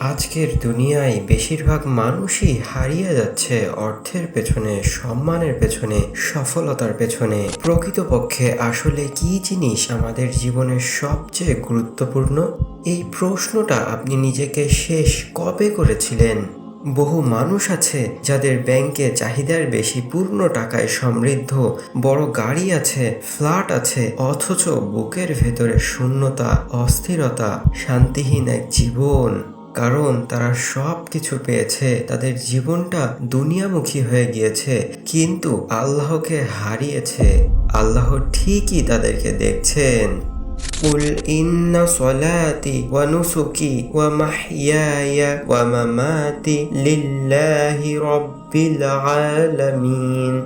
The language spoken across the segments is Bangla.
আজকের দুনিয়ায় বেশিরভাগ মানুষই হারিয়ে যাচ্ছে অর্থের পেছনে, সম্মানের পেছনে, সফলতার পেছনে। প্রকৃতপক্ষে আসলে কি জিনিস আমাদের জীবনের সবচেয়ে গুরুত্বপূর্ণ? এই প্রশ্নটা আপনি নিজেকে শেষ কবে করেছিলেন? বহু মানুষ আছে যাদের ব্যাংকে চাহিদার বেশি, পূর্ণ টাকায় সমৃদ্ধ, বড় গাড়ি আছে, ফ্ল্যাট আছে, অথচ বুকের ভেতরে শূন্যতা, অস্থিরতা, শান্তিহীন এক জীবন। কারণ তারা সব কিছু পেয়েছে, তাদের জীবনটা দুনিয়ামুখী হয়ে গিয়েছে, কিন্তু আল্লাহকে হারিয়েছে। আল্লাহ ঠিকই তাদেরকে দেখছেন। قل إن صلاتي ونسكي ومحياي ومماتي لله رب العالمين।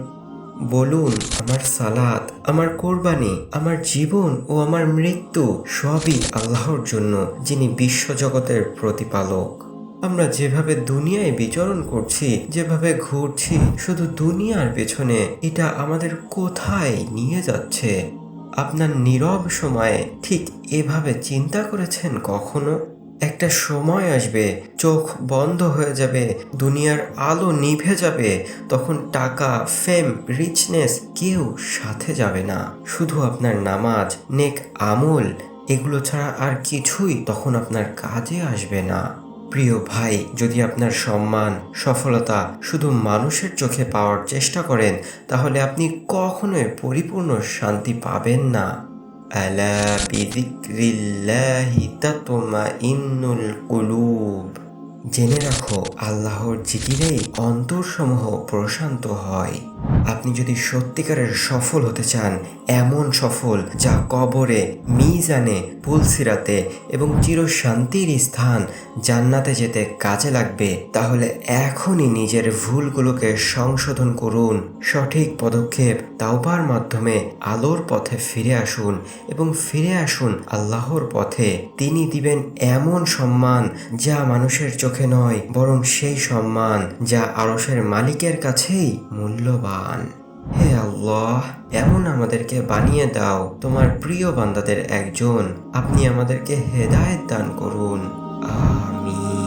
বলুন, আমার সালাত, আমার কোরবানি, আমার জীবন ও আমার মৃত্যু সবই আল্লাহর জন্য, যিনি বিশ্বজগতের প্রতিপালক। আমরা যেভাবে দুনিয়ায় বিচরণ করছি, যেভাবে ঘুরছি শুধু দুনিয়ার পেছনে, এটা আমাদের কোথায় নিয়ে যাচ্ছে? আপনার নীরব সময়ে ঠিক এভাবে চিন্তা করেছেন কখনো? একটা সময় আসবে, চোখ বন্ধ হয়ে যাবে, দুনিয়ার আলো নিভে যাবে, তখন টাকা, ফেম, রিচনেস কেউ সাথে যাবে না। শুধু আপনার নামাজ, নেক আমল, এগুলো ছাড়া আর কিছুই তখন আপনার কাজে আসবে না। প্রিয় ভাই, যদি আপনার সম্মান, সফলতা শুধু মানুষের চোখে পাওয়ার চেষ্টা করেন, তাহলে আপনি কখনোই পরিপূর্ণ শান্তি পাবেন না। আলা বিযিকরিল্লাহি তাতমাইন্নুল কুলুব। জেনে রাখো, আল্লাহর জিকিরেই অন্তরসমূহ প্রশান্ত হয়। আপনি যদি সত্যিকারের সফল হতে চান, এমন সফল যা কবরে, মিজানে, পুলসিরাতে এবং চিরশান্তির স্থান জান্নাতে যেতে কাজে লাগবে, তাহলে এখনই নিজের ভুলগুলোকে সংশোধন করুন। সঠিক পদক্ষেপ তাওবার মাধ্যমে আলোর পথে ফিরে আসুন এবং ফিরে আসুন আল্লাহর পথে। তিনি দিবেন এমন সম্মান যা মানুষের চোখে নয়, বরং সেই সম্মান যা আরশের মালিকের কাছেই মূল্যবান। হে আল্লাহ, এমন আমাদেরকে বানিয়ে দাও তোমার প্রিয় বান্দাদের একজন। আপনি আমাদেরকে হেদায়েত দান করুন। আমিন।